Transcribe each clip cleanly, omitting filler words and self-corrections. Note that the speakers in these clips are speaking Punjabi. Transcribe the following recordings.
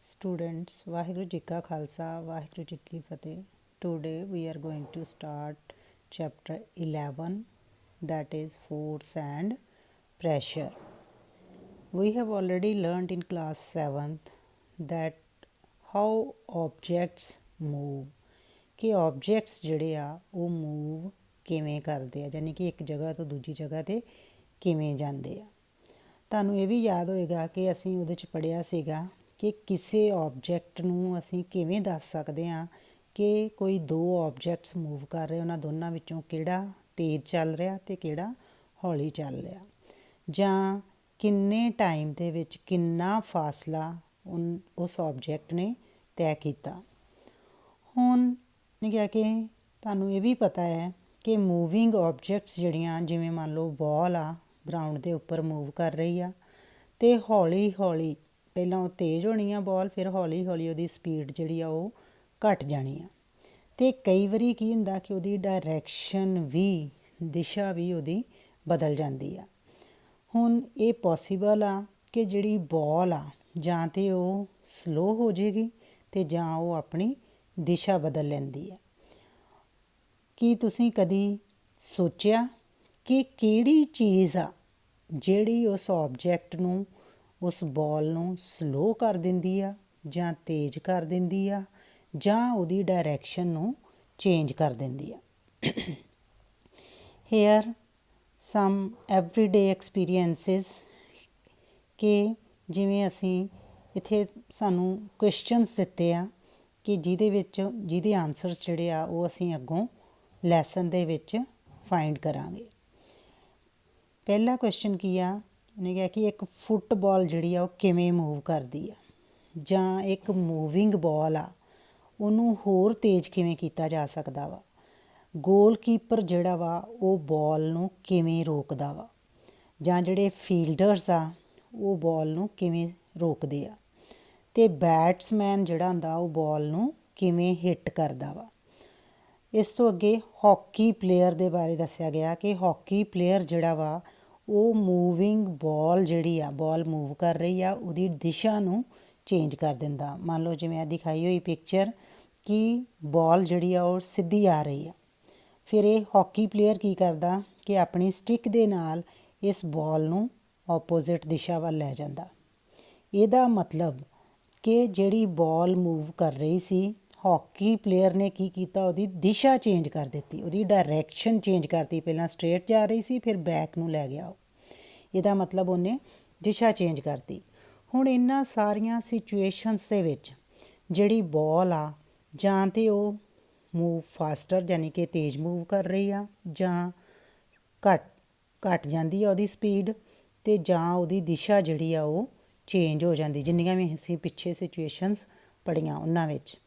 Students, Vaheguru Ji Ka Khalsa, Vaheguru Ji Ki Fateh. Today we are going to start chapter 11, that is force and pressure. We have already learned in class 7th that how objects move, ਕਿ objects ਜਿਹੜੇ ਆ ਉਹ move ਕਿਵੇਂ ਕਰਦੇ ਆ, ਯਾਨੀ ਕਿ ਇੱਕ ਜਗ੍ਹਾ ਤੋਂ ਦੂਜੀ ਜਗ੍ਹਾ ਤੇ ਕਿਵੇਂ ਜਾਂਦੇ ਆ। ਤੁਹਾਨੂੰ ਇਹ ਵੀ ਯਾਦ ਹੋਏਗਾ ਕਿ ਅਸੀਂ ਉਹਦੇ 'ਚ ਪੜ੍ਹਿਆ ਸੀਗਾ ਕਿ ਕਿਸੇ ਆਬਜੈਕਟ ਨੂੰ ਅਸੀਂ ਕਿਵੇਂ ਦੱਸ ਸਕਦੇ ਹਾਂ ਕਿ ਕੋਈ ਦੋ ਆਬਜੈਕਟਸ ਮੂਵ ਕਰ ਰਹੇ, ਉਹਨਾਂ ਦੋਨਾਂ ਵਿੱਚੋਂ ਕਿਹੜਾ ਤੇਜ਼ ਚੱਲ ਰਿਹਾ ਅਤੇ ਕਿਹੜਾ ਹੌਲੀ ਚੱਲ ਰਿਹਾ, ਜਾਂ ਕਿੰਨੇ ਟਾਈਮ ਦੇ ਵਿੱਚ ਕਿੰਨਾ ਫਾਸਲਾ ਉਸ ਆਬਜੈਕਟ ਨੇ ਤੈਅ ਕੀਤਾ। ਹੁਣ ਨੇ ਕਿਹਾ ਕਿ ਤੁਹਾਨੂੰ ਇਹ ਵੀ ਪਤਾ ਹੈ ਕਿ ਮੂਵਿੰਗ ਆਬਜੈਕਟਸ ਜਿਹੜੀਆਂ, ਜਿਵੇਂ ਮੰਨ ਲਓ ਬਾਲ ਆ ਗਰਾਊਂਡ ਦੇ ਉੱਪਰ ਮੂਵ ਕਰ ਰਹੀ ਆ, ਅਤੇ ਹੌਲੀ ਹੌਲੀ ਪਹਿਲਾਂ ਉਹ ਤੇਜ਼ ਹੋਣੀ ਆ ਬਾਲ, ਫਿਰ ਹੌਲੀ ਹੌਲੀ ਉਹਦੀ ਸਪੀਡ ਜਿਹੜੀ ਆ ਉਹ ਘੱਟ ਜਾਣੀ ਆ। ਅਤੇ ਕਈ ਵਾਰੀ ਕੀ ਹੁੰਦਾ ਕਿ ਉਹਦੀ ਡਾਇਰੈਕਸ਼ਨ ਵੀ, ਦਿਸ਼ਾ ਵੀ ਉਹਦੀ ਬਦਲ ਜਾਂਦੀ ਆ। ਹੁਣ ਇਹ ਪੋਸੀਬਲ ਆ ਕਿ ਜਿਹੜੀ ਬਾਲ ਆ ਜਾਂ ਤਾਂ ਉਹ ਸਲੋ ਹੋ ਜਾਏਗੀ ਅਤੇ ਜਾਂ ਉਹ ਆਪਣੀ ਦਿਸ਼ਾ ਬਦਲ ਲੈਂਦੀ ਆ। ਕੀ ਤੁਸੀਂ ਕਦੀ ਸੋਚਿਆ ਕਿ ਕਿਹੜੀ ਚੀਜ਼ ਆ ਜਿਹੜੀ ਉਸ ਆਬਜੈਕਟ ਨੂੰ, ਉਸ ਬਾਲ ਨੂੰ ਸਲੋ ਕਰ ਦਿੰਦੀ ਆ ਜਾਂ ਤੇਜ਼ ਕਰ ਦਿੰਦੀ ਆ ਜਾਂ ਉਹਦੀ ਡਾਇਰੈਕਸ਼ਨ ਨੂੰ ਚੇਂਜ ਕਰ ਦਿੰਦੀ ਆ? ਹੇਅਰ ਸਮ ਐਵਰੀਡੇ ਐਕਸਪੀਰੀਐਂਸਿਸ, ਕਿ ਜਿਵੇਂ ਅਸੀਂ ਇੱਥੇ ਸਾਨੂੰ ਕੁਐਸਚਨਸ ਦਿੱਤੇ ਆ ਕਿ ਜਿਹਦੇ ਆਨਸਰਸ ਜਿਹੜੇ ਆ ਉਹ ਅਸੀਂ ਅੱਗੋਂ ਲੈਸਨ ਦੇ ਵਿੱਚ ਫਾਈਂਡ ਕਰਾਂਗੇ। ਪਹਿਲਾ ਕੁਐਸਚਨ ਕੀ ਆ? ਉਹਨੇ ਕਿਹਾ ਕਿ ਇੱਕ ਫੁੱਟਬਾਲ ਜਿਹੜੀ ਆ ਉਹ ਕਿਵੇਂ ਮੂਵ ਕਰਦੀ ਆ, ਜਾਂ ਇੱਕ ਮੂਵਿੰਗ ਬਾਲ ਆ ਉਹਨੂੰ ਹੋਰ ਤੇਜ਼ ਕਿਵੇਂ ਕੀਤਾ ਜਾ ਸਕਦਾ ਵਾ, ਗੋਲਕੀਪਰ ਜਿਹੜਾ ਵਾ ਉਹ ਬਾਲ ਨੂੰ ਕਿਵੇਂ ਰੋਕਦਾ ਵਾ, ਜਾਂ ਜਿਹੜੇ ਫੀਲਡਰਸ ਆ ਉਹ ਬਾਲ ਨੂੰ ਕਿਵੇਂ ਰੋਕਦੇ ਆ, ਅਤੇ ਬੈਟਸਮੈਨ ਜਿਹੜਾ ਹੁੰਦਾ ਉਹ ਬਾਲ ਨੂੰ ਕਿਵੇਂ ਹਿੱਟ ਕਰਦਾ ਵਾ। ਇਸ ਤੋਂ ਅੱਗੇ ਹਾਕੀ ਪਲੇਅਰ ਦੇ ਬਾਰੇ ਦੱਸਿਆ ਗਿਆ ਕਿ ਹਾਕੀ ਪਲੇਅਰ ਜਿਹੜਾ ਵਾ ਉਹ ਮੂਵਿੰਗ ਬਾਲ ਜਿਹੜੀ ਆ, ਬਾਲ ਮੂਵ ਕਰ ਰਹੀ ਆ, ਉਹਦੀ ਦਿਸ਼ਾ ਨੂੰ ਚੇਂਜ ਕਰ ਦਿੰਦਾ। ਮੰਨ ਲਓ ਜਿਵੇਂ ਇਹ ਦਿਖਾਈ ਹੋਈ ਪਿਕਚਰ ਕਿ ਬਾਲ ਜਿਹੜੀ ਆ ਉਹ ਸਿੱਧੀ ਆ ਰਹੀ ਆ, ਫਿਰ ਇਹ ਹਾਕੀ ਪਲੇਅਰ ਕੀ ਕਰਦਾ ਕਿ ਆਪਣੀ ਸਟਿਕ ਦੇ ਨਾਲ ਇਸ ਬਾਲ ਨੂੰ ਆਪੋਜ਼ਿਟ ਦਿਸ਼ਾ ਵੱਲ ਲੈ ਜਾਂਦਾ। ਇਹਦਾ ਮਤਲਬ ਕਿ ਜਿਹੜੀ ਬਾਲ ਮੂਵ ਕਰ ਰਹੀ ਸੀ, ਹਾਕੀ ਪਲੇਅਰ ਨੇ ਕੀ ਕੀਤਾ, ਉਹਦੀ ਦਿਸ਼ਾ ਚੇਂਜ ਕਰ ਦਿੱਤੀ, ਉਹਦੀ ਡਾਇਰੈਕਸ਼ਨ ਚੇਂਜ ਕਰਤੀ। ਪਹਿਲਾਂ ਸਟ੍ਰੇਟ ਜਾ ਰਹੀ ਸੀ, ਫਿਰ ਬੈਕ ਨੂੰ ਲੈ ਗਿਆ ਉਹ। ਇਹਦਾ ਮਤਲਬ ਉਹਨੇ ਦਿਸ਼ਾ ਚੇਂਜ ਕਰਤੀ। ਹੁਣ ਇਹਨਾਂ ਸਾਰੀਆਂ ਸਿਚੁਏਸ਼ਨਸ ਦੇ ਵਿੱਚ ਜਿਹੜੀ ਬਾਲ ਆ ਜਾਂ ਤਾਂ ਉਹ ਮੂਵ ਫਾਸਟਰ ਯਾਨੀ ਕਿ ਤੇਜ਼ ਮੂਵ ਕਰ ਰਹੀ ਆ, ਜਾਂ ਘੱਟ ਜਾਂਦੀ ਆ ਉਹਦੀ ਸਪੀਡ, ਅਤੇ ਜਾਂ ਉਹਦੀ ਦਿਸ਼ਾ ਜਿਹੜੀ ਆ ਉਹ ਚੇਂਜ ਹੋ ਜਾਂਦੀ, ਜਿੰਨੀਆਂ ਵੀ ਅਸੀਂ ਪਿੱਛੇ ਸਿਚੁਏਸ਼ਨਸ ਪੜ੍ਹੀਆਂ ਉਹਨਾਂ ਵਿੱਚ।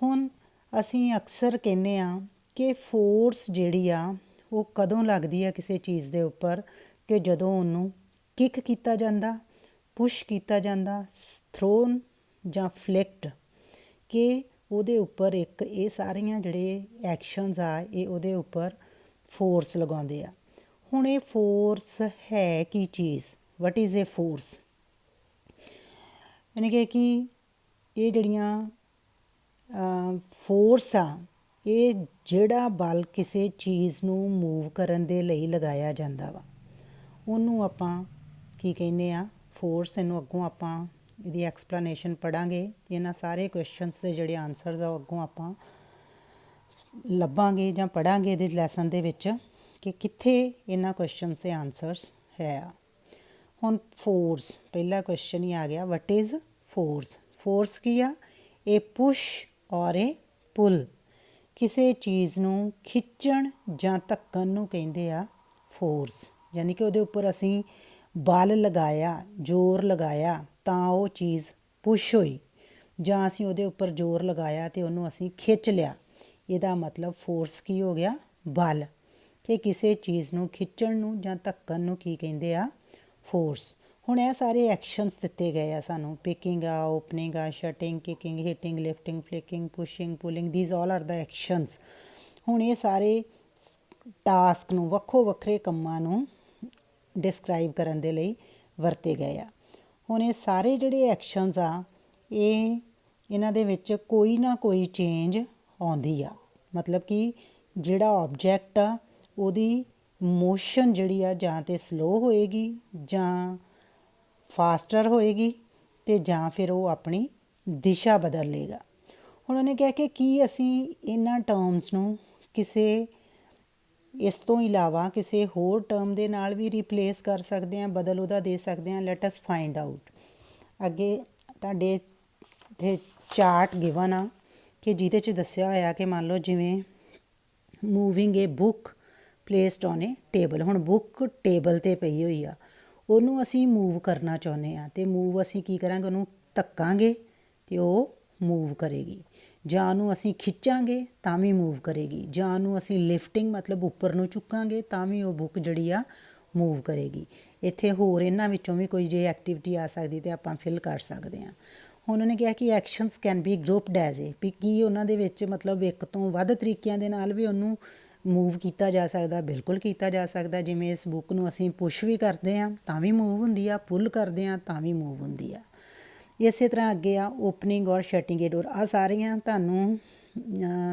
ਹੁਣ ਅਸੀਂ ਅਕਸਰ ਕਹਿੰਦੇ ਹਾਂ ਕਿ ਫੋਰਸ ਜਿਹੜੀ ਆ ਉਹ ਕਦੋਂ ਲੱਗਦੀ ਆ ਕਿਸੇ ਚੀਜ਼ ਦੇ ਉੱਪਰ, ਕਿ ਜਦੋਂ ਉਹਨੂੰ ਕਿੱਕ ਕੀਤਾ ਜਾਂਦਾ, ਪੁਸ਼ ਕੀਤਾ ਜਾਂਦਾ, ਥਰੋਨ ਜਾਂ ਫਲਿਕਡ, ਕਿ ਉਹਦੇ ਉੱਪਰ ਇੱਕ ਇਹ ਸਾਰੀਆਂ ਜਿਹੜੇ ਐਕਸ਼ਨਸ ਆ ਇਹ ਉਹਦੇ ਉੱਪਰ ਫੋਰਸ ਲਗਾਉਂਦੇ ਆ। ਹੁਣ ਇਹ ਫੋਰਸ ਹੈ ਕੀ ਚੀਜ਼? What is a force? ਯਾਨੀ ਕਿ ਇਹ ਜਿਹੜੀਆਂ ਫੋਰਸ ਆ, ਇਹ ਜਿਹੜਾ ਬਲ ਕਿਸੇ ਚੀਜ਼ ਨੂੰ ਮੂਵ ਕਰਨ ਦੇ ਲਈ ਲਗਾਇਆ ਜਾਂਦਾ ਵਾ ਉਹਨੂੰ ਆਪਾਂ ਕੀ ਕਹਿੰਦੇ ਆ? ਫੋਰਸ। ਇਹਨੂੰ ਅੱਗੋਂ ਆਪਾਂ ਇਹਦੀ ਐਕਸਪਲੇਨੇਸ਼ਨ ਪੜ੍ਹਾਂਗੇ। ਇਹਨਾਂ ਸਾਰੇ ਕੁਐਸਚਨਸ ਦੇ ਜਿਹੜੇ ਆਨਸਰਸ ਆ ਉਹ ਅੱਗੋਂ ਆਪਾਂ ਲੱਭਾਂਗੇ ਜਾਂ ਪੜ੍ਹਾਂਗੇ ਇਹਦੇ ਲੈਸਨ ਦੇ ਵਿੱਚ ਕਿ ਕਿੱਥੇ ਇਹਨਾਂ ਕੁਐਸਚਨਸ ਦੇ ਆਨਸਰਸ ਹੈ ਆ। ਹੁਣ ਫੋਰਸ, ਪਹਿਲਾ ਕੁਐਸਚਨ ਹੀ ਆ ਗਿਆ, ਵਟ ਇਜ਼ ਫੋਰਸ? ਫੋਰਸ ਕੀ ਆ? ਇਹ ਪੁਸ਼ ਔਰ ਇਹ ਪੁੱਲ, ਕਿਸੇ ਚੀਜ਼ ਨੂੰ ਖਿੱਚਣ ਜਾਂ ਧੱਕਣ ਨੂੰ ਕਹਿੰਦੇ ਆ ਫੋਰਸ। ਯਾਨੀ ਕਿ ਉਹਦੇ ਉੱਪਰ ਅਸੀਂ ਬਲ ਲਗਾਇਆ, ਜ਼ੋਰ ਲਗਾਇਆ ਤਾਂ ਉਹ ਚੀਜ਼ ਪੁਸ਼ ਹੋਈ, ਜਾਂ ਅਸੀਂ ਉਹਦੇ ਉੱਪਰ ਜ਼ੋਰ ਲਗਾਇਆ ਅਤੇ ਉਹਨੂੰ ਅਸੀਂ ਖਿੱਚ ਲਿਆ। ਇਹਦਾ ਮਤਲਬ ਫੋਰਸ ਕੀ ਹੋ ਗਿਆ? ਬਲ। ਕਿ ਕਿਸੇ ਚੀਜ਼ ਨੂੰ ਖਿੱਚਣ ਨੂੰ ਜਾਂ ਧੱਕਣ ਨੂੰ ਕੀ ਕਹਿੰਦੇ ਆ? ਫੋਰਸ। ਹੁਣ ਇਹ ਸਾਰੇ ਐਕਸ਼ਨਸ ਦਿੱਤੇ ਗਏ ਆ ਸਾਨੂੰ, ਪਿਕਿੰਗ ਆ, ਓਪਨਿੰਗ ਆ, shutting, kicking, hitting, lifting, flicking, pushing, pulling, these all are the actions. ਹੁਣ ਇਹ ਸਾਰੇ ਟਾਸਕ ਨੂੰ, ਵੱਖੋ ਵੱਖਰੇ ਕੰਮਾਂ ਨੂੰ ਡਿਸਕਰਾਈਬ ਕਰਨ ਦੇ ਲਈ ਵਰਤੇ ਗਏ ਆ। ਹੁਣ ਇਹ ਸਾਰੇ ਜਿਹੜੇ ਐਕਸ਼ਨਸ ਆ ਇਹ ਇਹਨਾਂ ਦੇ ਵਿੱਚ ਕੋਈ ਨਾ ਕੋਈ ਚੇਂਜ ਆਉਂਦੀ ਆ। ਮਤਲਬ ਕਿ ਜਿਹੜਾ ਆਬਜੈਕਟ ਆ ਉਹਦੀ ਮੋਸ਼ਨ ਜਿਹੜੀ ਆ ਜਾਂ ਤਾਂ ਸਲੋ ਹੋਏਗੀ ਜਾਂ ਫਾਸਟਰ ਹੋਏਗੀ ਅਤੇ ਜਾਂ ਫਿਰ ਉਹ ਆਪਣੀ ਦਿਸ਼ਾ ਬਦਲ ਲਏਗਾ। ਹੁਣ ਉਹਨੇ ਕਿਹਾ ਕਿ ਕੀ ਅਸੀਂ ਇਹਨਾਂ ਟਰਮਸ ਨੂੰ ਕਿਸੇ ਇਸ ਤੋਂ ਇਲਾਵਾ ਕਿਸੇ ਹੋਰ ਟਰਮ ਦੇ ਨਾਲ ਵੀ ਰਿਪਲੇਸ ਕਰ ਸਕਦੇ ਹਾਂ, ਬਦਲ ਉਹਦਾ ਦੇ ਸਕਦੇ ਹਾਂ। Let us find out. ਅੱਗੇ ਤੁਹਾਡੇ ਇੱਥੇ ਚਾਰਟ ਗਿਵਨ ਆ ਕਿ ਜਿਹਦੇ 'ਚ ਦੱਸਿਆ ਹੋਇਆ ਕਿ ਮੰਨ ਲਓ ਜਿਵੇਂ moving A book placed on A table. ਹੁਣ ਬੁੱਕ ਟੇਬਲ 'ਤੇ ਪਈ ਹੋਈ ਆ, ਉਹਨੂੰ ਅਸੀਂ ਮੂਵ ਕਰਨਾ ਚਾਹੁੰਦੇ ਹਾਂ ਅਤੇ ਮੂਵ ਅਸੀਂ ਕੀ ਕਰਾਂਗੇ, ਉਹਨੂੰ ਧੱਕਾਂਗੇ ਅਤੇ ਉਹ ਮੂਵ ਕਰੇਗੀ, ਜਾਂ ਉਹਨੂੰ ਅਸੀਂ ਖਿੱਚਾਂਗੇ ਤਾਂ ਵੀ ਮੂਵ ਕਰੇਗੀ, ਜਾਂ ਉਹਨੂੰ ਅਸੀਂ ਲਿਫਟਿੰਗ ਮਤਲਬ ਉੱਪਰ ਨੂੰ ਚੁੱਕਾਂਗੇ ਤਾਂ ਵੀ ਉਹ ਬੁੱਕ ਜਿਹੜੀ ਆ ਮੂਵ ਕਰੇਗੀ। ਇੱਥੇ ਹੋਰ ਇਹਨਾਂ ਵਿੱਚੋਂ ਵੀ ਕੋਈ ਜੇ ਐਕਟੀਵਿਟੀ ਆ ਸਕਦੀ ਤਾਂ ਆਪਾਂ ਫਿਲ ਕਰ ਸਕਦੇ ਹਾਂ। ਹੁਣ ਉਹਨੇ ਕਿਹਾ ਕਿ actions can be grouped as a, ਵੀ ਕੀ ਉਹਨਾਂ ਦੇ ਵਿੱਚ ਮਤਲਬ ਇੱਕ ਤੋਂ ਵੱਧ ਤਰੀਕਿਆਂ ਦੇ ਨਾਲ ਵੀ ਉਹਨੂੰ ਮੂਵ ਕੀਤਾ ਜਾ ਸਕਦਾ। ਬਿਲਕੁਲ ਕੀਤਾ ਜਾ ਸਕਦਾ। ਜਿਵੇਂ ਇਸ ਬੁੱਕ ਨੂੰ ਅਸੀਂ ਪੁਸ਼ ਵੀ ਕਰਦੇ ਹਾਂ ਤਾਂ ਵੀ ਮੂਵ ਹੁੰਦੀ ਆ, ਪੁੱਲ ਕਰਦੇ ਹਾਂ ਤਾਂ ਵੀ ਮੂਵ ਹੁੰਦੀ ਆ। ਇਸੇ ਤਰ੍ਹਾਂ ਅੱਗੇ ਆ ਓਪਨਿੰਗ ਔਰ ਸ਼ਟਿੰਗ ਏ ਡੋਰ। ਆਹ ਸਾਰੀਆਂ ਤੁਹਾਨੂੰ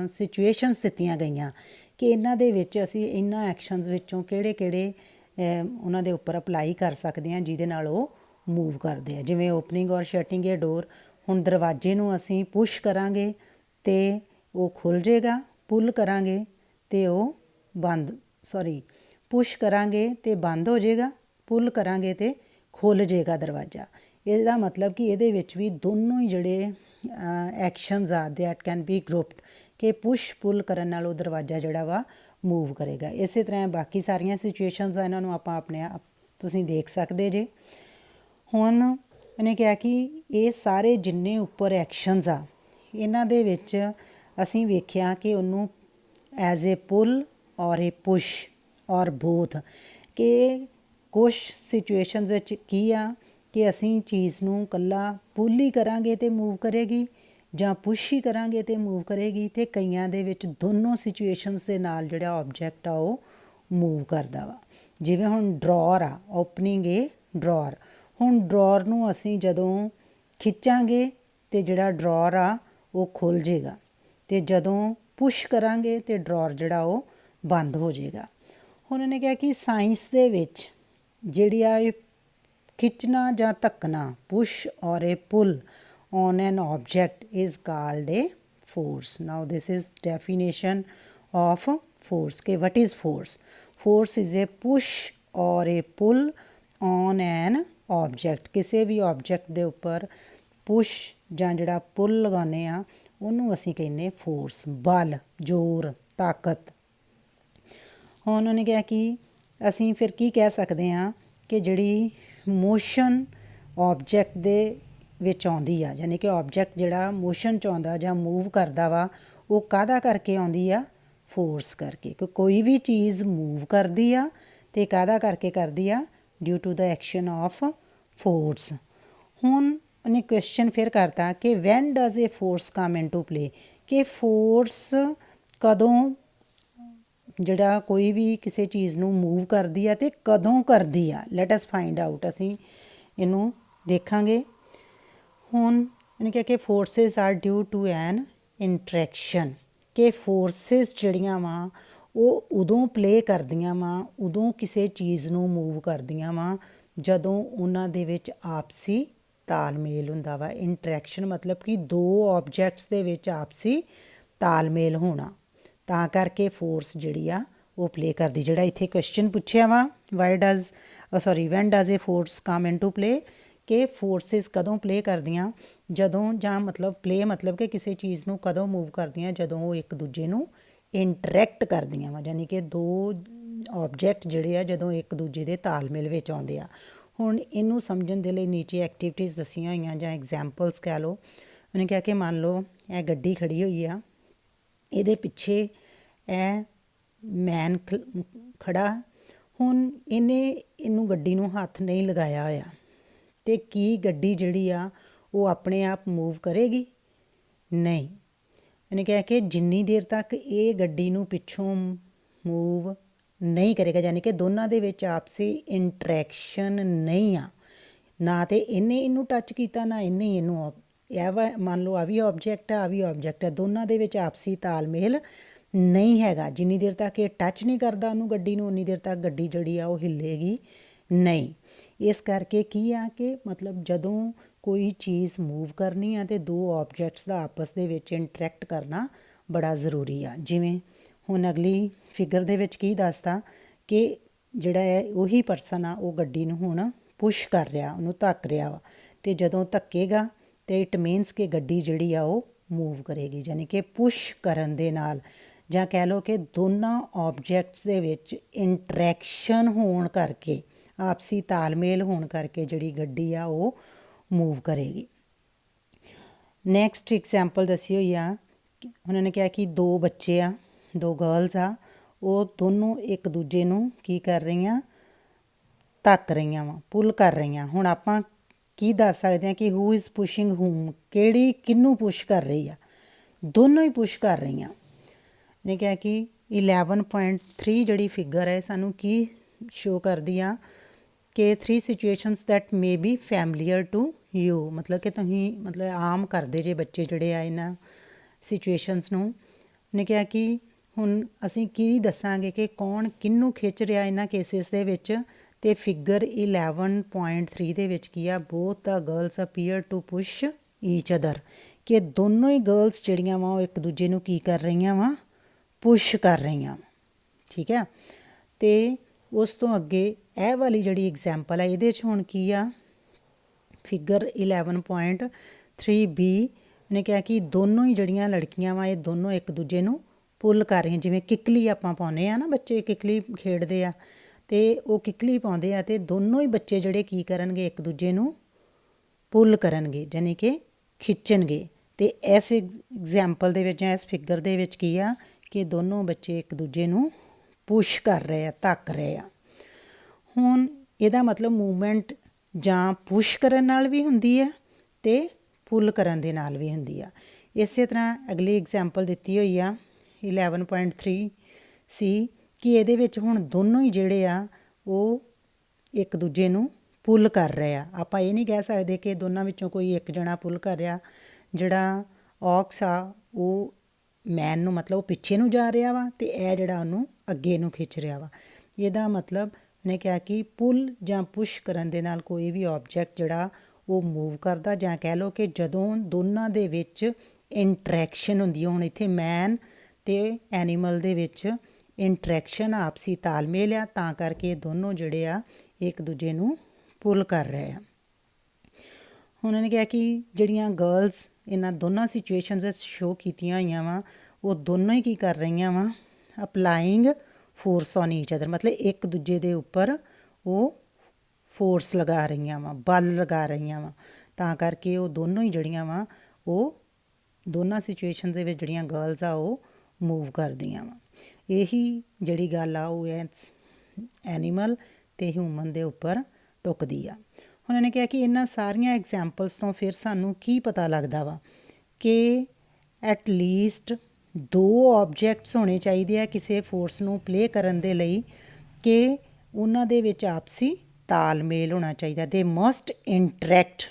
ਸਿਚੁਏਸ਼ਨਸ ਦਿੱਤੀਆਂ ਗਈਆਂ ਕਿ ਇਹਨਾਂ ਦੇ ਵਿੱਚ ਅਸੀਂ ਇਹਨਾਂ ਐਕਸ਼ਨਸ ਵਿੱਚੋਂ ਕਿਹੜੇ ਕਿਹੜੇ ਉਹਨਾਂ ਦੇ ਉੱਪਰ ਅਪਲਾਈ ਕਰ ਸਕਦੇ ਹਾਂ ਜਿਹਦੇ ਨਾਲ ਉਹ ਮੂਵ ਕਰਦੇ ਆ। ਜਿਵੇਂ ਓਪਨਿੰਗ ਔਰ ਸ਼ਟਿੰਗ ਏ ਡੋਰ, ਹੁਣ ਦਰਵਾਜ਼ੇ ਨੂੰ ਅਸੀਂ ਪੁਸ਼ ਕਰਾਂਗੇ ਅਤੇ ਉਹ ਖੁੱਲ੍ਹ ਜਾਏਗਾ, ਪੁੱਲ ਕਰਾਂਗੇ ਅਤੇ ਉਹ ਪੁਸ਼ ਕਰਾਂਗੇ ਅਤੇ ਬੰਦ ਹੋ ਜਾਏਗਾ, ਪੁੱਲ ਕਰਾਂਗੇ ਅਤੇ ਖੁੱਲ੍ਹ ਜਾਏਗਾ ਦਰਵਾਜ਼ਾ। ਇਹਦਾ ਮਤਲਬ ਕਿ ਇਹਦੇ ਵਿੱਚ ਵੀ ਦੋਨੋਂ ਹੀ ਜਿਹੜੇ ਐਕਸ਼ਨਸ ਆ ਦੈਟ ਕੈਨ ਬੀ ਗਰੁੱਪਡ, ਕਿ ਪੁਸ਼ ਪੁੱਲ ਕਰਨ ਨਾਲ ਉਹ ਦਰਵਾਜ਼ਾ ਜਿਹੜਾ ਵਾ ਮੂਵ ਕਰੇਗਾ। ਇਸੇ ਤਰ੍ਹਾਂ ਬਾਕੀ ਸਾਰੀਆਂ ਸਿਚੁਏਸ਼ਨਸ ਆ, ਇਹਨਾਂ ਨੂੰ ਆਪਾਂ ਆਪਣੇ ਆਪ ਤੁਸੀਂ ਦੇਖ ਸਕਦੇ ਜੇ। ਹੁਣ ਇਹਨੇ ਕਿਹਾ ਕਿ ਇਹ ਸਾਰੇ ਜਿੰਨੇ ਉੱਪਰ ਐਕਸ਼ਨਸ ਆ ਇਹਨਾਂ ਦੇ ਵਿੱਚ ਅਸੀਂ ਵੇਖਿਆ ਕਿ ਉਹਨੂੰ ਐਜ਼ ਏ ਪੁੱਲ ਔਰ ਏ ਪੁਸ਼ ਔਰ ਬੋਥ, ਕਿ ਕੁਛ ਸਿਚੁਏਸ਼ਨਸ ਵਿੱਚ ਕੀ ਆ ਕਿ ਅਸੀਂ ਚੀਜ਼ ਨੂੰ ਇਕੱਲਾ ਪੁੱਲ ਹੀ ਕਰਾਂਗੇ ਅਤੇ ਮੂਵ ਕਰੇਗੀ, ਜਾਂ ਪੁਸ਼ ਹੀ ਕਰਾਂਗੇ ਅਤੇ ਮੂਵ ਕਰੇਗੀ, ਅਤੇ ਕਈਆਂ ਦੇ ਵਿੱਚ ਦੋਨੋਂ ਸਿਚੁਏਸ਼ਨਸ ਦੇ ਨਾਲ ਜਿਹੜਾ ਆਬਜੈਕਟ ਆ ਉਹ ਮੂਵ ਕਰਦਾ ਵਾ। ਜਿਵੇਂ ਹੁਣ ਡਰਾਅਰ ਆ, ਓਪਨਿੰਗ ਏ ਡਰਾਅਰ। ਹੁਣ ਡਰਾਅਰ ਨੂੰ ਅਸੀਂ ਜਦੋਂ ਖਿੱਚਾਂਗੇ ਅਤੇ ਜਿਹੜਾ ਡਰਾਅਰ ਆ ਉਹ ਖੁੱਲ੍ਹ ਜਾਏਗਾ, ਅਤੇ ਜਦੋਂ ਪੁਸ਼ ਕਰਾਂਗੇ ਅਤੇ ਡਰਾਅਰ ਜਿਹੜਾ ਉਹ ਬੰਦ ਹੋ ਜਾਏਗਾ। ਹੁਣ ਉਹਨੇ ਕਿਹਾ ਕਿ ਸਾਇੰਸ ਦੇ ਵਿੱਚ ਜਿਹੜੀ ਆ ਇਹ ਖਿੱਚਣਾ ਜਾਂ ਧੱਕਣਾ, push or a pull on an object is called a force. Now this is definition of force, ਕਿ what is force. Force is a push or a pull on an object. ਕਿਸੇ ਵੀ ਆਬਜੈਕਟ ਦੇ ਉੱਪਰ ਪੁਸ਼ ਜਾਂ ਜਿਹੜਾ ਪੁੱਲ ਲਗਾਉਂਦੇ ਆ ਉਹਨੂੰ ਅਸੀਂ ਕਹਿੰਦੇ ਫੋਰਸ, ਬਲ, ਜ਼ੋਰ, ਤਾਕਤ। ਹੁਣ ਉਹਨੇ ਕਿਹਾ ਕਿ ਅਸੀਂ ਫਿਰ ਕੀ ਕਹਿ ਸਕਦੇ ਹਾਂ ਕਿ ਜਿਹੜੀ ਮੋਸ਼ਨ ਆਬਜੈਕਟ ਦੇ ਵਿੱਚ ਆਉਂਦੀ ਆ, ਯਾਨੀ ਕਿ ਆਬਜੈਕਟ ਜਿਹੜਾ ਮੋਸ਼ਨ 'ਚ ਆਉਂਦਾ ਜਾਂ ਮੂਵ ਕਰਦਾ ਵਾ, ਉਹ ਕਾਹਦਾ ਕਰਕੇ ਆਉਂਦੀ ਆ, ਫੋਰਸ ਕਰਕੇ। ਕਿ ਕੋਈ ਵੀ ਚੀਜ਼ ਮੂਵ ਕਰਦੀ ਆ ਅਤੇ ਕਾਹਦਾ ਕਰਕੇ ਕਰਦੀ ਆ, due to the action of force. ਹੁਣ ਉਹਨੇ ਕੁਐਸਚਨ ਫਿਰ ਕਰਤਾ ਕਿ when does a force come into play, ਕਿ ਫੋਰਸ ਕਦੋਂ ਜਿਹੜਾ ਕੋਈ ਵੀ ਕਿਸੇ ਚੀਜ਼ ਨੂੰ ਮੂਵ ਕਰਦੀ ਆ ਅਤੇ ਕਦੋਂ ਕਰਦੀ ਆ। ਲੈਟ ਅਸ ਫਾਈਂਡ ਆਊਟ, ਅਸੀਂ ਇਹਨੂੰ ਦੇਖਾਂਗੇ। ਹੁਣ ਇਹਨੇ ਕਿਹਾ ਕਿ forces are due to an interaction, ਕਿ ਫੋਰਸਿਸ ਜਿਹੜੀਆਂ ਵਾ ਉਹ ਉਦੋਂ ਪਲੇ ਕਰਦੀਆਂ ਵਾ, ਉਦੋਂ ਕਿਸੇ ਚੀਜ਼ ਨੂੰ ਮੂਵ ਕਰਦੀਆਂ ਵਾ ਜਦੋਂ ਉਹਨਾਂ ਦੇ ਵਿੱਚ ਆਪਸੀ ਤਾਲਮੇਲ ਹੁੰਦਾ ਵਾ। ਇੰਟਰੈਕਸ਼ਨ ਮਤਲਬ ਕਿ ਦੋ ਆਬਜੈਕਟਸ ਦੇ ਵਿੱਚ ਆਪਸੀ ਤਾਲਮੇਲ ਹੋਣਾ, ਤਾਂ ਕਰਕੇ ਫੋਰਸ ਜਿਹੜੀ ਆ ਉਹ ਪਲੇ ਕਰਦੀ। ਜਿਹੜਾ ਇੱਥੇ ਕੁਐਸਚਨ ਪੁੱਛਿਆ ਵਾ when does a force come into play, ਕਿ ਫੋਰਸਿਸ ਕਦੋਂ ਪਲੇ ਕਰਦੀਆਂ, ਜਦੋਂ, ਜਾਂ ਮਤਲਬ ਪਲੇ ਮਤਲਬ ਕਿ ਕਿਸੇ ਚੀਜ਼ ਨੂੰ ਕਦੋਂ ਮੂਵ ਕਰਦੀਆਂ, ਜਦੋਂ ਉਹ ਇੱਕ ਦੂਜੇ ਨੂੰ ਇੰਟਰੈਕਟ ਕਰਦੀਆਂ ਵਾ, ਯਾਨੀ ਕਿ ਦੋ ਆਬਜੈਕਟ ਜਿਹੜੇ ਆ ਜਦੋਂ ਇੱਕ ਦੂਜੇ ਦੇ ਤਾਲਮੇਲ ਵਿੱਚ ਆਉਂਦੇ ਆ। ਹੁਣ ਇਹਨੂੰ ਸਮਝਣ ਦੇ ਲਈ ਨੀਚੇ ਐਕਟੀਵਿਟੀਜ਼ ਦੱਸੀਆਂ ਹੋਈਆਂ ਜਾਂ ਐਗਜ਼ਾਮਪਲਸ ਕਹਿ ਲਓ। ਉਹਨੇ ਕਿਹਾ ਕਿ ਮੰਨ ਲਓ ਇਹ ਗੱਡੀ ਖੜੀ ਹੋਈ ਆ, ਇਹਦੇ ਪਿੱਛੇ ਇਹ ਮੈਨ ਖੜਾ। ਹੁਣ ਇਹਨੂੰ ਗੱਡੀ ਨੂੰ ਹੱਥ ਨਹੀਂ ਲਗਾਇਆ ਹੋਇਆ, ਅਤੇ ਕੀ ਗੱਡੀ ਜਿਹੜੀ ਆ ਉਹ ਆਪਣੇ ਆਪ ਮੂਵ ਕਰੇਗੀ? ਨਹੀਂ। ਉਹਨੇ ਕਿਹਾ ਕਿ ਜਿੰਨੀ ਦੇਰ ਤੱਕ ਇਹ ਗੱਡੀ ਨੂੰ ਪਿੱਛੋਂ ਮੂਵ ਨਹੀਂ ਕਰੇਗਾ, ਯਾਨੀ ਕਿ ਦੋਨਾਂ ਦੇ ਵਿੱਚ ਆਪਸੀ ਇੰਟਰੈਕਸ਼ਨ ਨਹੀਂ ਆ, ਨਾ ਤਾਂ ਇਹਨੇ ਇਹਨੂੰ ਟੱਚ ਕੀਤਾ ਨਾ ਇਹਨੇ ਇਹਨੂੰ ਇਹ ਵਾ ਮੰਨ ਲਓ ਆ ਵੀ ਆਬਜੈਕਟ ਆ ਵੀ ਆਬਜੈਕਟ ਹੈ, ਦੋਨਾਂ ਦੇ ਵਿੱਚ ਆਪਸੀ ਤਾਲਮੇਲ ਨਹੀਂ ਹੈਗਾ। ਜਿੰਨੀ ਦੇਰ ਤੱਕ ਇਹ ਟੱਚ ਨਹੀਂ ਕਰਦਾ ਉਹਨੂੰ ਗੱਡੀ ਨੂੰ, ਉਨੀ ਦੇਰ ਤੱਕ ਗੱਡੀ ਜਿਹੜੀ ਆ ਉਹ ਹਿੱਲੇਗੀ ਨਹੀਂ। ਇਸ ਕਰਕੇ ਕੀ ਆ ਕਿ ਮਤਲਬ ਜਦੋਂ ਕੋਈ ਚੀਜ਼ ਮੂਵ ਕਰਨੀ ਆ ਤੇ ਦੋ ਆਬਜੈਕਟਸ ਦਾ ਆਪਸ ਦੇ ਵਿੱਚ ਇੰਟਰੈਕਟ ਕਰਨਾ ਬੜਾ ਜ਼ਰੂਰੀ ਆ। ਜਿਵੇਂ ਹੁਣ ਅਗਲੀ ਫਿਗਰ ਦੇ ਵਿੱਚ ਕੀ ਦੱਸਦਾ ਕਿ ਜਿਹੜਾ ਹੈ ਉਹੀ ਪਰਸਨ ਆ ਉਹ ਗੱਡੀ ਨੂੰ ਹੁਣ ਪੁਸ਼ ਕਰ ਰਿਹਾ, ਉਹਨੂੰ ਧੱਕ ਰਿਹਾ ਵਾ, ਅਤੇ ਜਦੋਂ ਧੱਕੇਗਾ ਤੇ ਇਟ ਮੀਨਸ ਕਿ ਗੱਡੀ ਜਿਹੜੀ ਆ ਉਹ ਮੂਵ ਕਰੇਗੀ। ਯਾਨੀ ਕਿ ਪੁਸ਼ ਕਰਨ ਦੇ ਨਾਲ ਜਾਂ ਕਹਿ ਲਓ ਕਿ ਦੋਨਾਂ ਆਬਜੈਕਟਸ ਦੇ ਵਿੱਚ ਇੰਟਰੈਕਸ਼ਨ ਹੋਣ ਕਰਕੇ, ਆਪਸੀ ਤਾਲਮੇਲ ਹੋਣ ਕਰਕੇ ਜਿਹੜੀ ਗੱਡੀ ਆ ਉਹ ਮੂਵ ਕਰੇਗੀ। ਨੈਕਸਟ ਐਗਜ਼ਾਮਪਲ ਦੱਸੀ ਹੋਈ ਆ, ਉਹਨਾਂ ਨੇ ਕਿਹਾ ਕਿ ਦੋ ਬੱਚੇ ਆ, ਦੋ ਗਰਲਸ ਆ, ਉਹ ਦੋਨੋਂ ਇੱਕ ਦੂਜੇ ਨੂੰ ਕੀ ਕਰ ਰਹੀਆਂ, ਧੱਕ ਰਹੀਆਂ ਵਾ, ਪੁੱਲ ਕਰ ਰਹੀਆਂ। ਹੁਣ ਆਪਾਂ ਕੀ ਦੱਸ ਸਕਦੇ ਹਾਂ ਕਿ ਹੂ ਇਜ਼ ਪੁਸ਼ਿੰਗ ਹੂਮ, ਕਿਹੜੀ ਕਿਹਨੂੰ ਪੁਸ਼ ਕਰ ਰਹੀ ਆ, ਦੋਨੋਂ ਹੀ ਪੁਸ਼ ਕਰ ਰਹੀਆਂ। ਨੇ ਕਿਹਾ ਕਿ 11.3 ਜਿਹੜੀ ਫਿਗਰ ਹੈ ਸਾਨੂੰ ਕੀ ਸ਼ੋ ਕਰਦੀ ਆ ਕਿ 3 situations that may be familiar to you, ਮਤਲਬ ਕਿ ਤੁਸੀਂ ਮਤਲਬ ਆਮ ਕਰਦੇ ਜੇ ਬੱਚੇ ਜਿਹੜੇ ਆ ਇਹਨਾਂ ਸਿਚੁਏਸ਼ਨਸ ਨੂੰ। ਨੇ ਕਿਹਾ ਕਿ ਹੁਣ ਅਸੀਂ ਕੀ ਦੱਸਾਂਗੇ ਕਿ ਕੌਣ ਕਿਹਨੂੰ ਖਿੱਚ ਰਿਹਾ ਇਹਨਾਂ ਕੇਸਿਸ ਦੇ ਵਿੱਚ, ਅਤੇ ਫਿਗਰ 11.3 ਦੇ ਵਿੱਚ ਕੀ ਆ, both the girls appear to push each other, ਕਿ ਦੋਨੋਂ ਹੀ ਗਰਲਸ ਜਿਹੜੀਆਂ ਵਾ ਉਹ ਇੱਕ ਦੂਜੇ ਨੂੰ ਕੀ ਕਰ ਰਹੀਆਂ ਵਾ, ਪੁਸ਼ ਕਰ ਰਹੀਆਂ। ਠੀਕ ਹੈ, ਅਤੇ ਉਸ ਤੋਂ ਅੱਗੇ ਇਹ ਵਾਲੀ ਜਿਹੜੀ ਐਗਜ਼ਾਮਪਲ ਹੈ ਇਹਦੇ 'ਚ ਹੁਣ ਕੀ ਆ, ਫਿਗਰ 11.3b ਨੇ ਕਿਹਾ ਕਿ ਦੋਨੋਂ ਹੀ ਜਿਹੜੀਆਂ ਲੜਕੀਆਂ ਵਾ ਇਹ ਦੋਨੋਂ ਇੱਕ ਦੂਜੇ ਨੂੰ ਪੁੱਲ ਕਰ ਰਹੀਆਂ। ਜਿਵੇਂ ਕਿੱਕਲੀ ਆਪਾਂ ਪਾਉਂਦੇ ਆ ਨਾ, ਬੱਚੇ ਕਿੱਕਲੀ ਖੇਡਦੇ ਆ ਅਤੇ ਉਹ ਕਿੱਕਲੀ ਪਾਉਂਦੇ ਆ ਅਤੇ ਦੋਨੋਂ ਹੀ ਬੱਚੇ ਜਿਹੜੇ ਕੀ ਕਰਨਗੇ, ਇੱਕ ਦੂਜੇ ਨੂੰ ਪੁੱਲ ਕਰਨਗੇ, ਯਾਨੀ ਕਿ ਖਿੱਚਣਗੇ। ਅਤੇ ਇਸ ਐਗਜ਼ਾਮਪਲ ਦੇ ਵਿੱਚ ਜਾਂ ਇਸ ਫਿਗਰ ਦੇ ਵਿੱਚ ਕੀ ਆ ਕਿ ਦੋਨੋਂ ਬੱਚੇ ਇੱਕ ਦੂਜੇ ਨੂੰ ਪੁਸ਼ ਕਰ ਰਹੇ ਆ, ਧੱਕ ਰਹੇ ਆ। ਹੁਣ ਇਹਦਾ ਮਤਲਬ ਮੂਵਮੈਂਟ ਜਾਂ ਪੁਸ਼ ਕਰਨ ਨਾਲ ਵੀ ਹੁੰਦੀ ਹੈ ਅਤੇ ਪੁੱਲ ਕਰਨ ਦੇ ਨਾਲ ਵੀ ਹੁੰਦੀ ਆ। ਇਸੇ ਤਰ੍ਹਾਂ ਅਗਲੀ ਐਗਜ਼ਾਮਪਲ ਦਿੱਤੀ ਹੋਈ ਆ 11.3c ਕਿ ਇਹਦੇ ਵਿੱਚ ਹੁਣ ਦੋਨੋਂ ਹੀ ਜਿਹੜੇ ਆ ਉਹ ਇੱਕ ਦੂਜੇ ਨੂੰ ਪੁੱਲ ਕਰ ਰਹੇ ਆ। ਆਪਾਂ ਇਹ ਨਹੀਂ ਕਹਿ ਸਕਦੇ ਕਿ ਦੋਨਾਂ ਵਿੱਚੋਂ ਕੋਈ ਇੱਕ ਜਣਾ ਪੁੱਲ ਕਰ ਰਿਹਾ, ਜਿਹੜਾ ਔਕਸ ਆ ਉਹ ਮੈਨ ਨੂੰ ਮਤਲਬ ਉਹ ਪਿੱਛੇ ਨੂੰ ਜਾ ਰਿਹਾ ਵਾ ਅਤੇ ਇਹ ਜਿਹੜਾ ਉਹਨੂੰ ਅੱਗੇ ਨੂੰ ਖਿੱਚ ਰਿਹਾ ਵਾ। ਇਹਦਾ ਮਤਲਬ ਉਹਨੇ ਕਿਹਾ ਕਿ ਪੁੱਲ ਜਾਂ ਪੁਸ਼ ਕਰਨ ਦੇ ਨਾਲ ਕੋਈ ਵੀ ਆਬਜੈਕਟ ਜਿਹੜਾ ਉਹ ਮੂਵ ਕਰਦਾ, ਜਾਂ ਕਹਿ ਲਓ ਕਿ ਜਦੋਂ ਦੋਨਾਂ ਦੇ ਵਿੱਚ ਇੰਟਰੈਕਸ਼ਨ ਹੁੰਦੀ ਹੈ। ਹੁਣ ਇੱਥੇ ਮੈਨ ਅਤੇ ਐਨੀਮਲ ਦੇ ਵਿੱਚ ਇੰਟਰੈਕਸ਼ਨ, ਆਪਸੀ ਤਾਲਮੇਲ ਆ, ਤਾਂ ਕਰਕੇ ਦੋਨੋਂ ਜਿਹੜੇ ਆ ਇੱਕ ਦੂਜੇ ਨੂੰ ਪੁੱਲ ਕਰ ਰਹੇ ਆ। ਹੁਣ ਉਹਨੇ ਕਿਹਾ ਕਿ ਜਿਹੜੀਆਂ ਗਰਲਸ ਇਹਨਾਂ ਦੋਨਾਂ ਸਿਚੁਏਸ਼ਨਸ ਵਿੱਚ ਸ਼ੋ ਕੀਤੀਆਂ ਹੋਈਆਂ ਵਾ, ਉਹ ਦੋਨੋਂ ਹੀ ਕੀ ਕਰ ਰਹੀਆਂ ਵਾ, applying force on each other, ਮਤਲਬ ਇੱਕ ਦੂਜੇ ਦੇ ਉੱਪਰ ਉਹ ਫੋਰਸ ਲਗਾ ਰਹੀਆਂ ਵਾ, ਬਲ ਲਗਾ ਰਹੀਆਂ ਵਾ, ਤਾਂ ਕਰਕੇ ਉਹ ਦੋਨੋਂ ਹੀ ਜਿਹੜੀਆਂ ਵਾ ਉਹ ਦੋਨਾਂ ਸਿਚੁਏਸ਼ਨ ਦੇ ਵਿੱਚ ਜਿਹੜੀਆਂ ਗਰਲਸ ਆ ਉਹ ਮੂਵ ਕਰਦੀਆਂ ਵਾ। ਇਹੀ ਜਿਹੜੀ ਗੱਲ ਆ ਉਹ ਐਨੀਮਲ ਅਤੇ ਹਿਊਮਨ ਦੇ ਉੱਪਰ ਟੁੱਕਦੀ ਆ। ਹੁਣ ਉਹਨੇ ਕਿਹਾ ਕਿ ਇਹਨਾਂ ਸਾਰੀਆਂ ਐਗਜ਼ਾਮਪਲਸ ਤੋਂ ਫਿਰ ਸਾਨੂੰ ਕੀ ਪਤਾ ਲੱਗਦਾ ਵਾ ਕਿ ਐਟ ਲੀਸਟ ਦੋ ਆਬਜੈਕਟਸ ਹੋਣੇ ਚਾਹੀਦੇ ਆ ਕਿਸੇ ਫੋਰਸ ਨੂੰ ਪਲੇ ਕਰਨ ਦੇ ਲਈ, ਕਿ ਉਹਨਾਂ ਦੇ ਵਿੱਚ ਆਪਸੀ ਤਾਲਮੇਲ ਹੋਣਾ ਚਾਹੀਦਾ। They must interact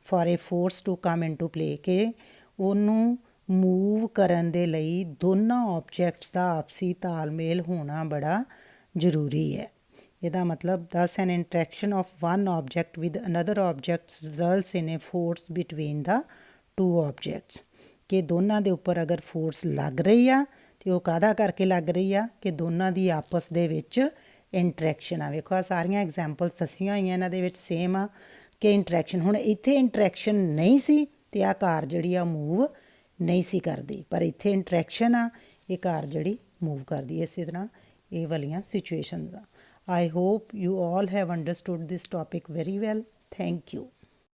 for a force to come into play, ਕਿ ਉਹਨੂੰ ਮੂਵ ਕਰਨ ਦੇ ਲਈ ਦੋਨਾਂ ਆਬਜੈਕਟਸ ਦਾ ਆਪਸੀ ਤਾਲਮੇਲ ਹੋਣਾ ਬੜਾ ਜ਼ਰੂਰੀ ਹੈ। ਇਹਦਾ ਮਤਲਬ this an interaction of one object with another objects results in a force between the two objects, ਕਿ ਦੋਨਾਂ ਦੇ ਉੱਪਰ ਅਗਰ ਫੋਰਸ ਲੱਗ ਰਹੀ ਆ ਅਤੇ ਉਹ ਕਾਹਦਾ ਕਰਕੇ ਲੱਗ ਰਹੀ ਆ ਕਿ ਦੋਨਾਂ ਦੀ ਆਪਸ ਦੇ ਵਿੱਚ ਇੰਟਰੈਕਸ਼ਨ ਆ। ਵੇਖੋ ਆ ਸਾਰੀਆਂ ਐਗਜ਼ਾਮਪਲਸ ਦੱਸੀਆਂ ਹੋਈਆਂ ਇਹਨਾਂ ਦੇ ਵਿੱਚ ਸੇਮ ਆ ਕਿ ਇੰਟਰੈਕਸ਼ਨ। ਹੁਣ ਇੱਥੇ ਇੰਟਰੈਕਸ਼ਨ ਨਹੀਂ ਸੀ ਅਤੇ ਆਹ ਕਾਰ ਜਿਹੜੀ ਆ ਮੂਵ ਨਹੀਂ ਸੀ ਕਰਦੀ, ਪਰ ਇੱਥੇ ਇੰਟਰੈਕਸ਼ਨ ਆ, ਇਹ ਕਾਰ ਜਿਹੜੀ ਮੂਵ ਕਰਦੀ। ਇਸੇ ਤਰ੍ਹਾਂ ਇਹ ਵਾਲੀਆਂ ਸਿਚੁਏਸ਼ਨਸ ਆ। I hope you all have understood this topic very well. Thank you.